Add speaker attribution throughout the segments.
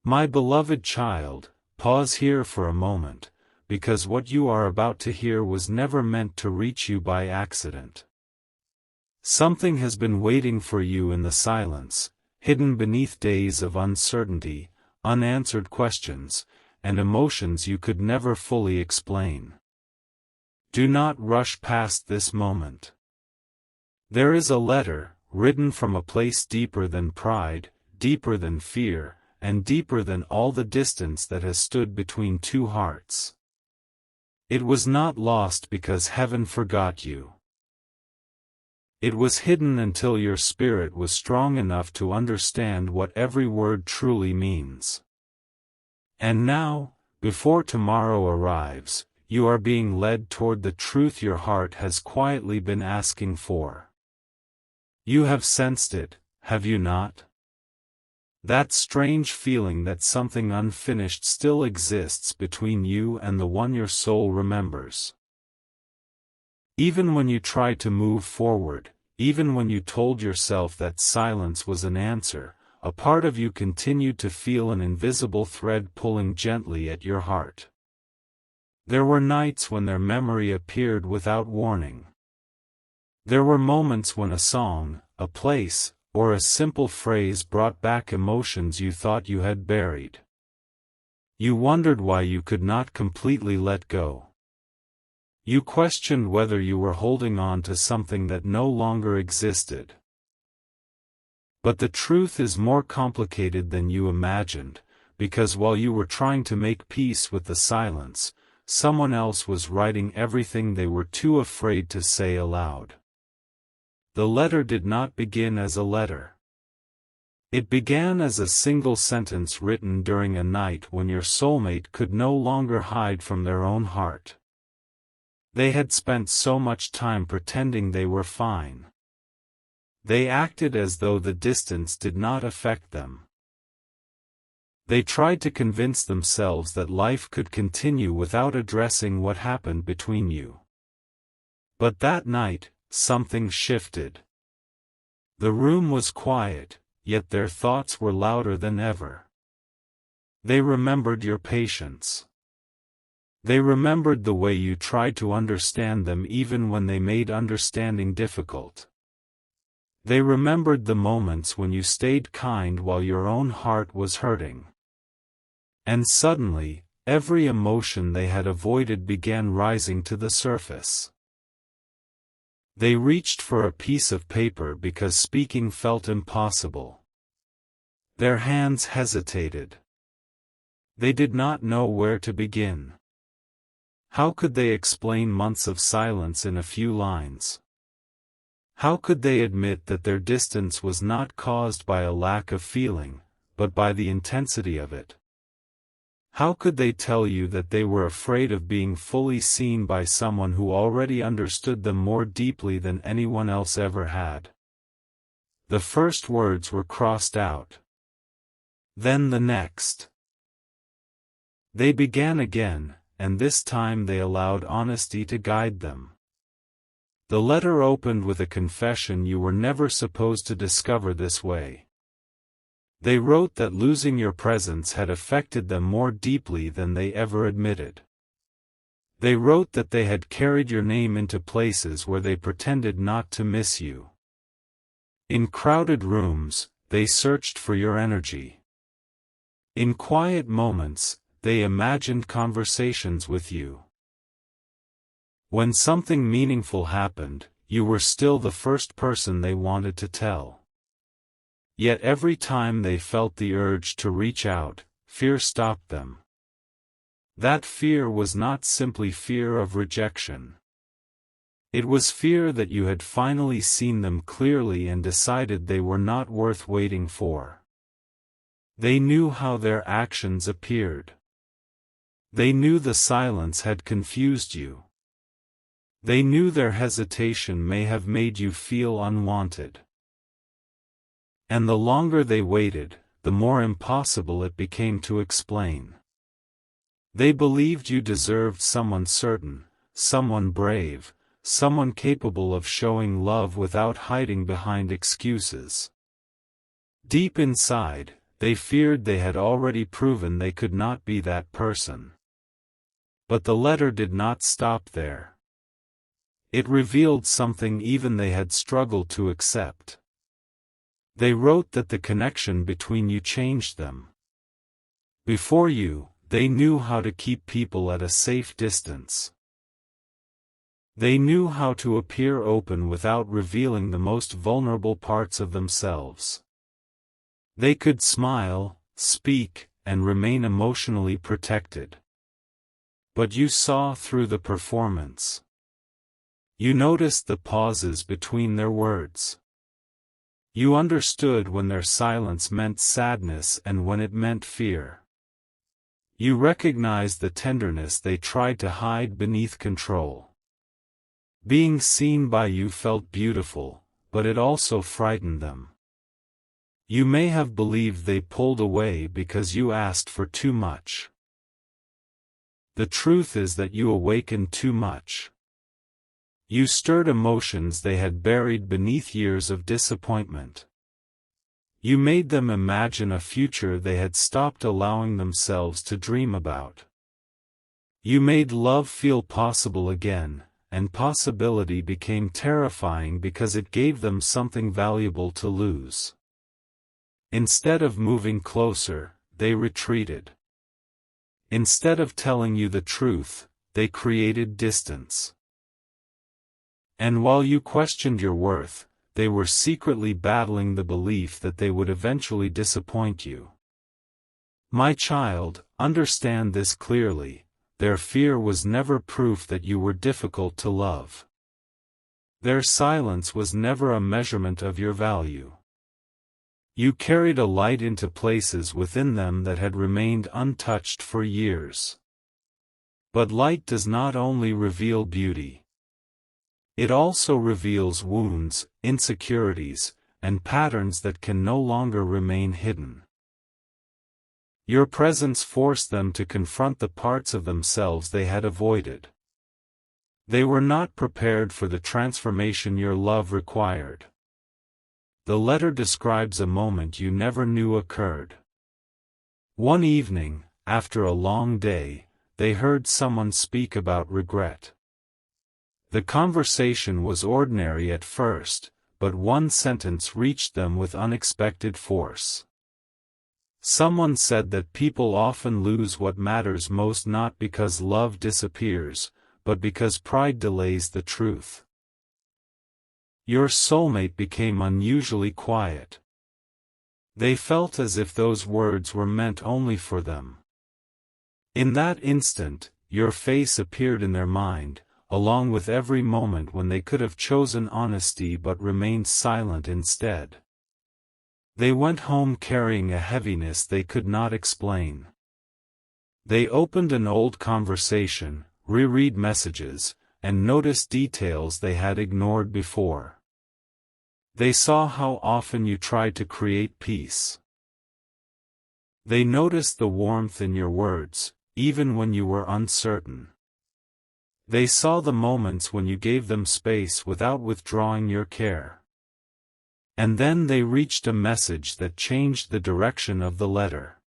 Speaker 1: My beloved child, pause here for a moment, because what you are about to hear was never meant to reach you by accident. Something has been waiting for you in the silence, hidden beneath days of uncertainty, unanswered questions, and emotions you could never fully explain. Do not rush past this moment. There is a letter, written from a place deeper than pride, deeper than fear, and deeper than all the distance that has stood between two hearts. It was not lost because heaven forgot you. It was hidden until your spirit was strong enough to understand what every word truly means. And now, before tomorrow arrives, you are being led toward the truth your heart has quietly been asking for. You have sensed it, have you not? That strange feeling that something unfinished still exists between you and the one your soul remembers. Even when you tried to move forward, even when you told yourself that silence was an answer, a part of you continued to feel an invisible thread pulling gently at your heart. There were nights when their memory appeared without warning. There were moments when a song, a place, or a simple phrase brought back emotions you thought you had buried. You wondered why you could not completely let go. You questioned whether you were holding on to something that no longer existed. But the truth is more complicated than you imagined, because while you were trying to make peace with the silence, someone else was writing everything they were too afraid to say aloud. The letter did not begin as a letter. It began as a single sentence written during a night when your soulmate could no longer hide from their own heart. They had spent so much time pretending they were fine. They acted as though the distance did not affect them. They tried to convince themselves that life could continue without addressing what happened between you. But that night, something shifted. The room was quiet, yet their thoughts were louder than ever. They remembered your patience. They remembered the way you tried to understand them even when they made understanding difficult. They remembered the moments when you stayed kind while your own heart was hurting. And suddenly, every emotion they had avoided began rising to the surface. They reached for a piece of paper because speaking felt impossible. Their hands hesitated. They did not know where to begin. How could they explain months of silence in a few lines? How could they admit that their distance was not caused by a lack of feeling, but by the intensity of it? How could they tell you that they were afraid of being fully seen by someone who already understood them more deeply than anyone else ever had? The first words were crossed out. Then the next. They began again, and this time they allowed honesty to guide them. The letter opened with a confession you were never supposed to discover this way. They wrote that losing your presence had affected them more deeply than they ever admitted. They wrote that they had carried your name into places where they pretended not to miss you. In crowded rooms, they searched for your energy. In quiet moments, they imagined conversations with you. When something meaningful happened, you were still the first person they wanted to tell. Yet every time they felt the urge to reach out, fear stopped them. That fear was not simply fear of rejection. It was fear that you had finally seen them clearly and decided they were not worth waiting for. They knew how their actions appeared. They knew the silence had confused you. They knew their hesitation may have made you feel unwanted. And the longer they waited, the more impossible it became to explain. They believed you deserved someone certain, someone brave, someone capable of showing love without hiding behind excuses. Deep inside, they feared they had already proven they could not be that person. But the letter did not stop there. It revealed something even they had struggled to accept. They wrote that the connection between you changed them. Before you, they knew how to keep people at a safe distance. They knew how to appear open without revealing the most vulnerable parts of themselves. They could smile, speak, and remain emotionally protected. But you saw through the performance. You noticed the pauses between their words. You understood when their silence meant sadness and when it meant fear. You recognized the tenderness they tried to hide beneath control. Being seen by you felt beautiful, but it also frightened them. You may have believed they pulled away because you asked for too much. The truth is that you awakened too much. You stirred emotions they had buried beneath years of disappointment. You made them imagine a future they had stopped allowing themselves to dream about. You made love feel possible again, and possibility became terrifying because it gave them something valuable to lose. Instead of moving closer, they retreated. Instead of telling you the truth, they created distance. And while you questioned your worth, they were secretly battling the belief that they would eventually disappoint you. My child, understand this clearly: their fear was never proof that you were difficult to love. Their silence was never a measurement of your value. You carried a light into places within them that had remained untouched for years. But light does not only reveal beauty. It also reveals wounds, insecurities, and patterns that can no longer remain hidden. Your presence forced them to confront the parts of themselves they had avoided. They were not prepared for the transformation your love required. The letter describes a moment you never knew occurred. One evening, after a long day, they heard someone speak about regret. The conversation was ordinary at first, but one sentence reached them with unexpected force. Someone said that people often lose what matters most not because love disappears, but because pride delays the truth. Your soulmate became unusually quiet. They felt as if those words were meant only for them. In that instant, your face appeared in their mind, along with every moment when they could have chosen honesty but remained silent instead. They went home carrying a heaviness they could not explain. They opened an old conversation, reread messages, and noticed details they had ignored before. They saw how often you tried to create peace. They noticed the warmth in your words, even when you were uncertain. They saw the moments when you gave them space without withdrawing your care. And then they reached a message that changed the direction of the letter.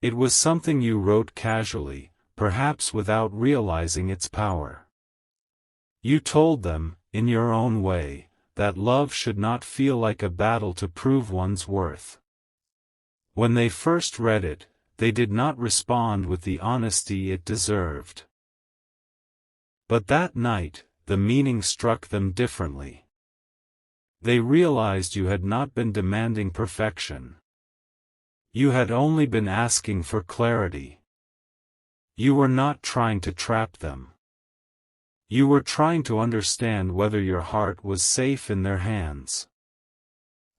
Speaker 1: It was something you wrote casually, perhaps without realizing its power. You told them, in your own way, that love should not feel like a battle to prove one's worth. When they first read it, they did not respond with the honesty it deserved. But that night, the meaning struck them differently. They realized you had not been demanding perfection. You had only been asking for clarity. You were not trying to trap them. You were trying to understand whether your heart was safe in their hands.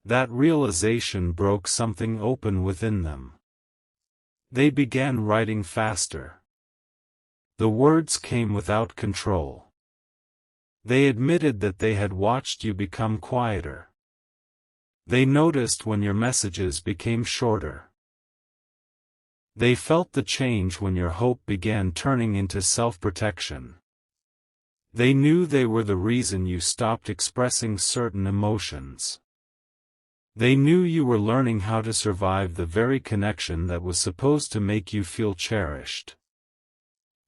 Speaker 1: That realization broke something open within them. They began writing faster. The words came without control. They admitted that they had watched you become quieter. They noticed when your messages became shorter. They felt the change when your hope began turning into self-protection. They knew they were the reason you stopped expressing certain emotions. They knew you were learning how to survive the very connection that was supposed to make you feel cherished.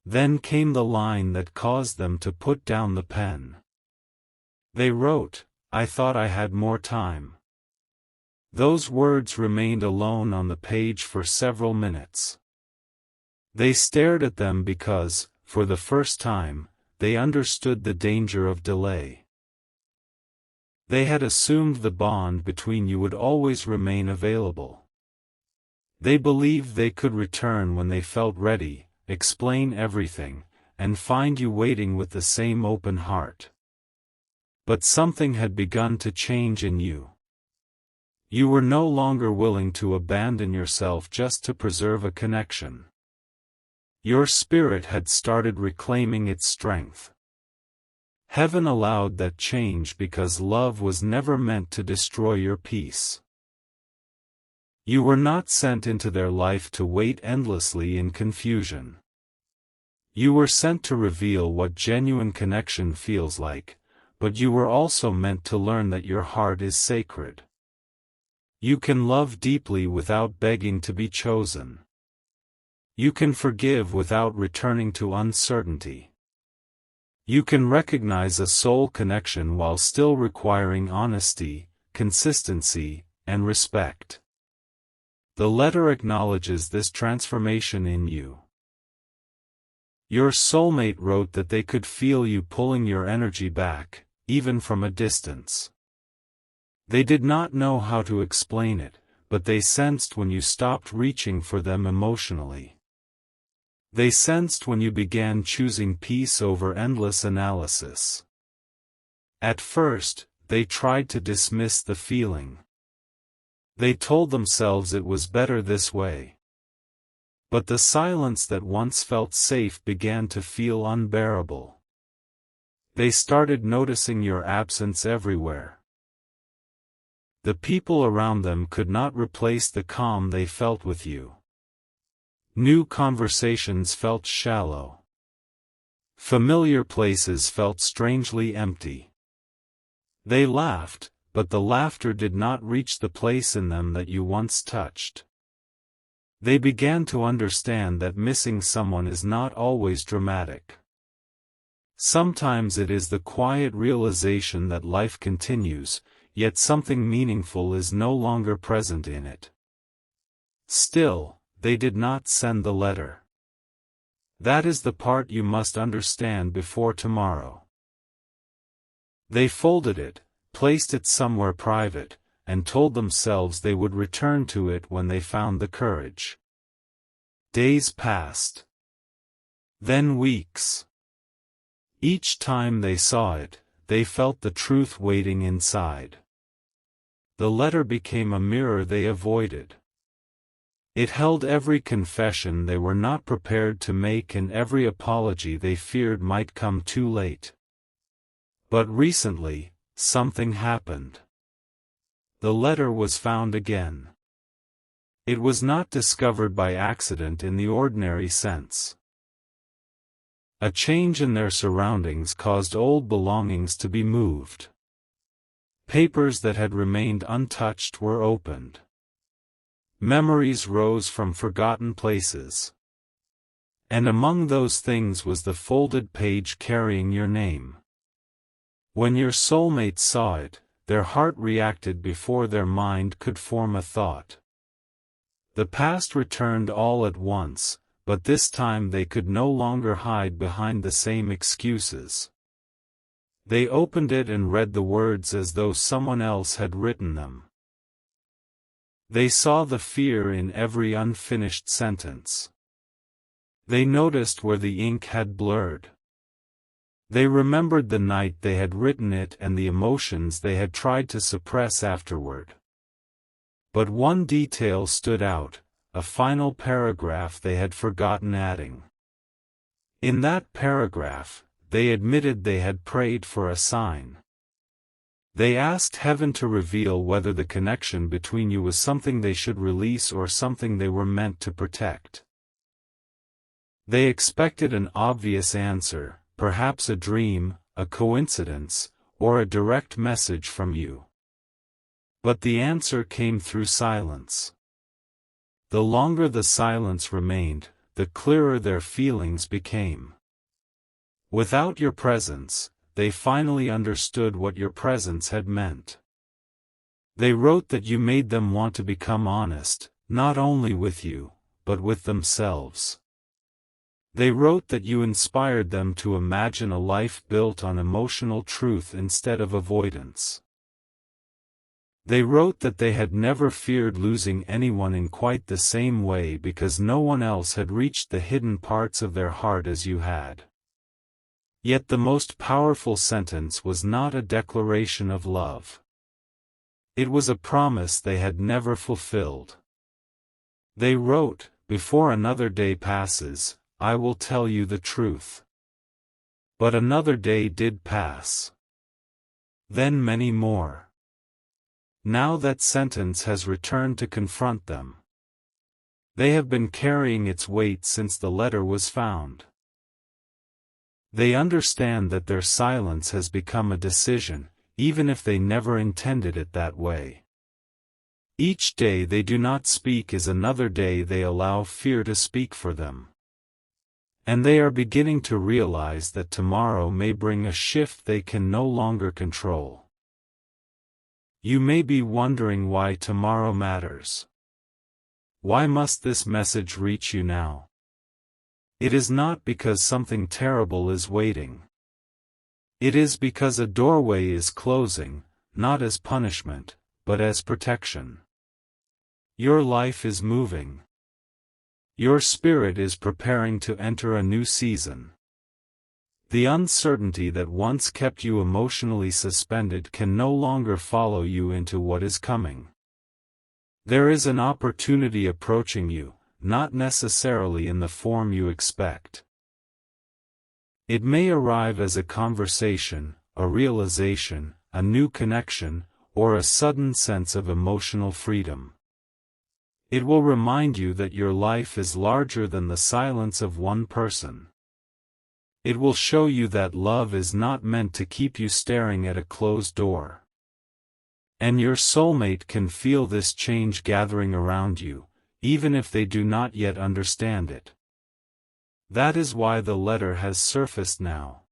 Speaker 1: Then came the line that caused them to put down the pen. They wrote, "I thought I had more time." Those words remained alone on the page for several minutes. They stared at them because, for the first time, they understood the danger of delay. They had assumed the bond between you would always remain available. They believed they could return when they felt ready, explain everything, and find you waiting with the same open heart. But something had begun to change in you. You were no longer willing to abandon yourself just to preserve a connection. Your spirit had started reclaiming its strength. Heaven allowed that change because love was never meant to destroy your peace. You were not sent into their life to wait endlessly in confusion. You were sent to reveal what genuine connection feels like, but you were also meant to learn that your heart is sacred. You can love deeply without begging to be chosen. You can forgive without returning to uncertainty. You can recognize a soul connection while still requiring honesty, consistency, and respect. The letter acknowledges this transformation in you. Your soulmate wrote that they could feel you pulling your energy back, even from a distance. They did not know how to explain it, but they sensed when you stopped reaching for them emotionally. They sensed when you began choosing peace over endless analysis. At first, they tried to dismiss the feeling. They told themselves it was better this way. But the silence that once felt safe began to feel unbearable. They started noticing your absence everywhere. The people around them could not replace the calm they felt with you. New conversations felt shallow. Familiar places felt strangely empty. They laughed, but the laughter did not reach the place in them that you once touched. They began to understand that missing someone is not always dramatic. Sometimes it is the quiet realization that life continues, yet something meaningful is no longer present in it. Still, they did not send the letter. That is the part you must understand before tomorrow. They folded it, placed it somewhere private, and told themselves they would return to it when they found the courage. Days passed. Then weeks. Each time they saw it, they felt the truth waiting inside. The letter became a mirror they avoided. It held every confession they were not prepared to make and every apology they feared might come too late. But recently, something happened. The letter was found again. It was not discovered by accident in the ordinary sense. A change in their surroundings caused old belongings to be moved. Papers that had remained untouched were opened. Memories rose from forgotten places. And among those things was the folded page carrying your name. When your soulmate saw it, their heart reacted before their mind could form a thought. The past returned all at once, but this time they could no longer hide behind the same excuses. They opened it and read the words as though someone else had written them. They saw the fear in every unfinished sentence. They noticed where the ink had blurred. They remembered the night they had written it and the emotions they had tried to suppress afterward. But one detail stood out, a final paragraph they had forgotten adding. In that paragraph, they admitted they had prayed for a sign. They asked heaven to reveal whether the connection between you was something they should release or something they were meant to protect. They expected an obvious answer, perhaps a dream, a coincidence, or a direct message from you. But the answer came through silence. The longer the silence remained, the clearer their feelings became. Without your presence, they finally understood what your presence had meant. They wrote that you made them want to become honest, not only with you, but with themselves. They wrote that you inspired them to imagine a life built on emotional truth instead of avoidance. They wrote that they had never feared losing anyone in quite the same way because no one else had reached the hidden parts of their heart as you had. Yet the most powerful sentence was not a declaration of love. It was a promise they had never fulfilled. They wrote, "Before another day passes, I will tell you the truth." But another day did pass. Then many more. Now that sentence has returned to confront them. They have been carrying its weight since the letter was found. They understand that their silence has become a decision, even if they never intended it that way. Each day they do not speak is another day they allow fear to speak for them. And they are beginning to realize that tomorrow may bring a shift they can no longer control. You may be wondering why tomorrow matters. Why must this message reach you now? It is not because something terrible is waiting. It is because a doorway is closing, not as punishment, but as protection. Your life is moving. Your spirit is preparing to enter a new season. The uncertainty that once kept you emotionally suspended can no longer follow you into what is coming. There is an opportunity approaching you, not necessarily in the form you expect. It may arrive as a conversation, a realization, a new connection, or a sudden sense of emotional freedom. It will remind you that your life is larger than the silence of one person. It will show you that love is not meant to keep you staring at a closed door. And your soulmate can feel this change gathering around you, even if they do not yet understand it. That is why the letter has surfaced now.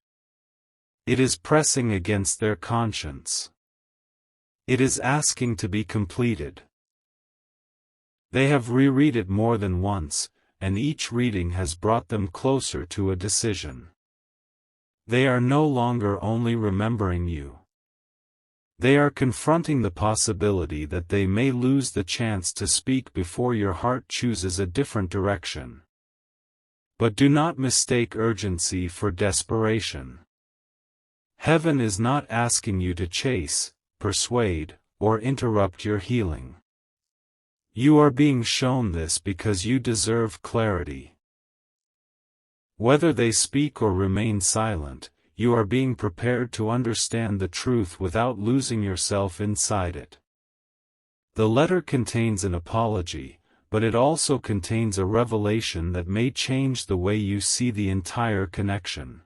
Speaker 1: It is pressing against their conscience. It is asking to be completed. They have reread it more than once, and each reading has brought them closer to a decision. They are no longer only remembering you. They are confronting the possibility that they may lose the chance to speak before your heart chooses a different direction. But do not mistake urgency for desperation. Heaven is not asking you to chase, persuade, or interrupt your healing. You are being shown this because you deserve clarity. Whether they speak or remain silent, you are being prepared to understand the truth without losing yourself inside it. The letter contains an apology, but it also contains a revelation that may change the way you see the entire connection.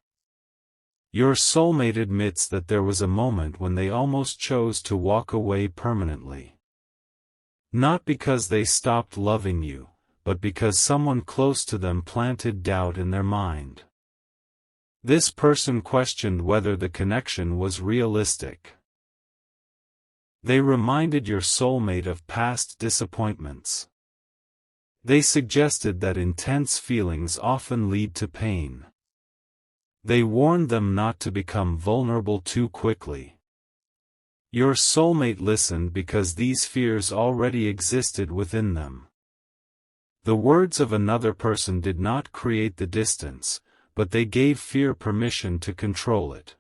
Speaker 1: Your soulmate admits that there was a moment when they almost chose to walk away permanently. Not because they stopped loving you, but because someone close to them planted doubt in their mind. This person questioned whether the connection was realistic. They reminded your soulmate of past disappointments. They suggested that intense feelings often lead to pain. They warned them not to become vulnerable too quickly. Your soulmate listened because these fears already existed within them. The words of another person did not create the distance, but they gave fear permission to control it.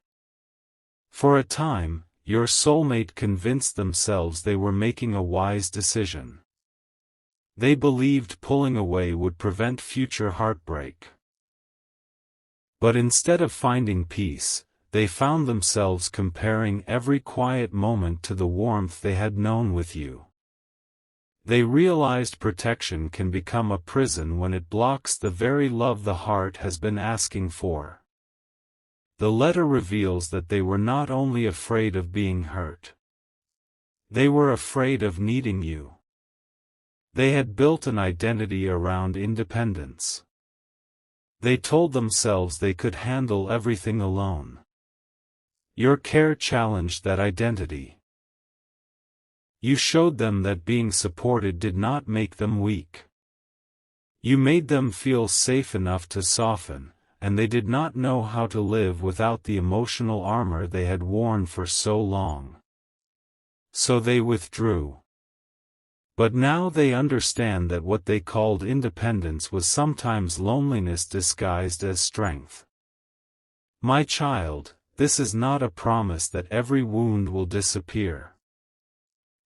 Speaker 1: For a time, your soulmate convinced themselves they were making a wise decision. They believed pulling away would prevent future heartbreak. But instead of finding peace, they found themselves comparing every quiet moment to the warmth they had known with you. They realized protection can become a prison when it blocks the very love the heart has been asking for. The letter reveals that they were not only afraid of being hurt. They were afraid of needing you. They had built an identity around independence. They told themselves they could handle everything alone. Your care challenged that identity. You showed them that being supported did not make them weak. You made them feel safe enough to soften, and they did not know how to live without the emotional armor they had worn for so long. So they withdrew. But now they understand that what they called independence was sometimes loneliness disguised as strength. My child, this is not a promise that every wound will disappear.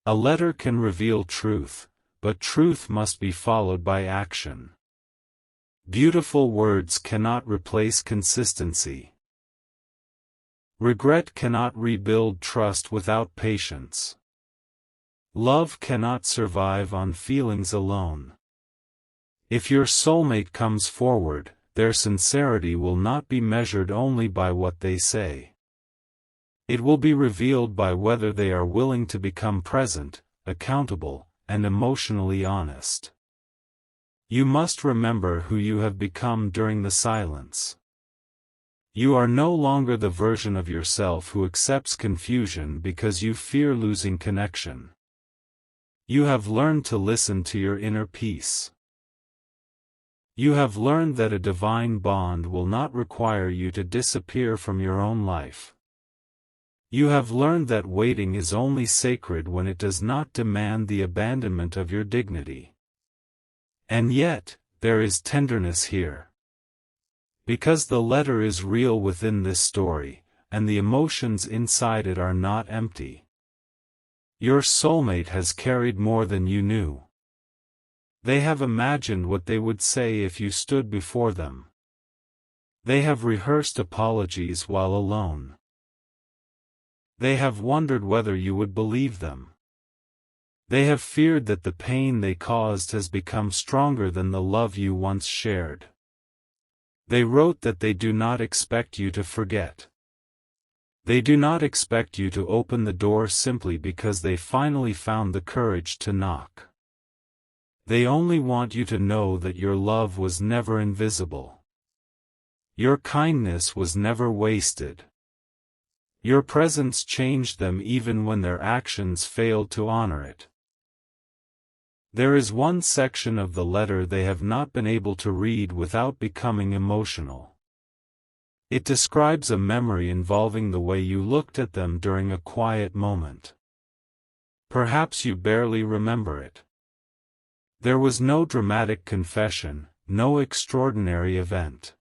Speaker 1: A letter can reveal truth, but truth must be followed by action. Beautiful words cannot replace consistency. Regret cannot rebuild trust without patience. Love cannot survive on feelings alone. If your soulmate comes forward, their sincerity will not be measured only by what they say. It will be revealed by whether they are willing to become present, accountable, and emotionally honest. You must remember who you have become during the silence. You are no longer the version of yourself who accepts confusion because you fear losing connection. You have learned to listen to your inner peace. You have learned that a divine bond will not require you to disappear from your own life. You have learned that waiting is only sacred when it does not demand the abandonment of your dignity. And yet, there is tenderness here. Because the letter is real within this story, and the emotions inside it are not empty. Your soulmate has carried more than you knew. They have imagined what they would say if you stood before them. They have rehearsed apologies while alone. They have wondered whether you would believe them. They have feared that the pain they caused has become stronger than the love you once shared. They wrote that they do not expect you to forget. They do not expect you to open the door simply because they finally found the courage to knock. They only want you to know that your love was never invisible. Your kindness was never wasted. Your presence changed them even when their actions failed to honor it. There is one section of the letter they have not been able to read without becoming emotional. It describes a memory involving the way you looked at them during a quiet moment. Perhaps you barely remember it. There was no dramatic confession, no extraordinary event.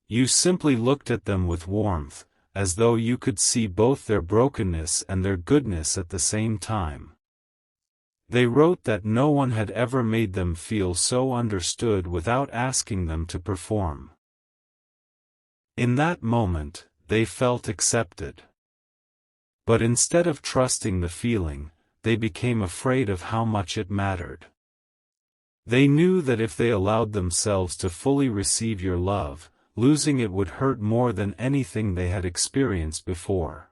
Speaker 1: You simply looked at them with warmth, as though you could see both their brokenness and their goodness at the same time. They wrote that no one had ever made them feel so understood without asking them to perform. In that moment, they felt accepted. But instead of trusting the feeling, they became afraid of how much it mattered. They knew that if they allowed themselves to fully receive your love, losing it would hurt more than anything they had experienced before.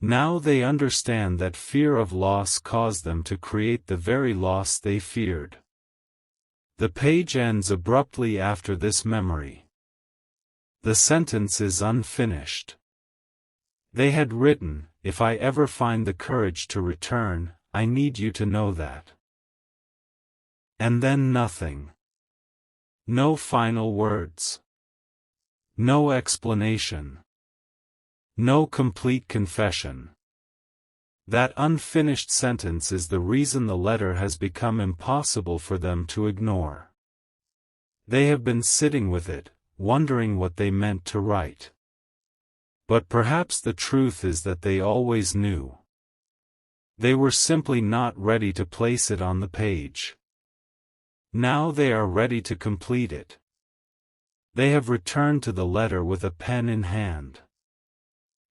Speaker 1: Now they understand that fear of loss caused them to create the very loss they feared. The page ends abruptly after this memory. The sentence is unfinished. They had written, "If I ever find the courage to return, I need you to know that." And then nothing. No final words. No explanation. No complete confession. That unfinished sentence is the reason the letter has become impossible for them to ignore. They have been sitting with it, wondering what they meant to write. But perhaps the truth is that they always knew. They were simply not ready to place it on the page. Now they are ready to complete it. They have returned to the letter with a pen in hand.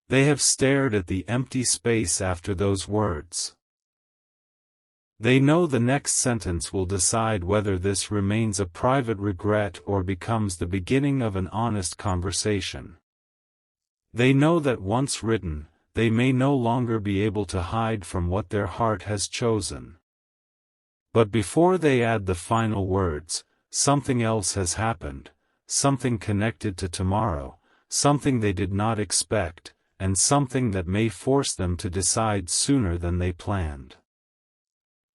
Speaker 1: They have stared at the empty space after those words. They know the next sentence will decide whether this remains a private regret or becomes the beginning of an honest conversation. They know that once written, they may no longer be able to hide from what their heart has chosen. But before they add the final words, something else has happened, something connected to tomorrow, something they did not expect, and something that may force them to decide sooner than they planned.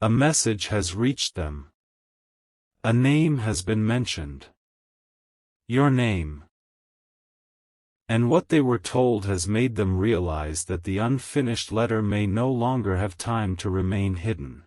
Speaker 1: A message has reached them. A name has been mentioned. Your name. And what they were told has made them realize that the unfinished letter may no longer have time to remain hidden.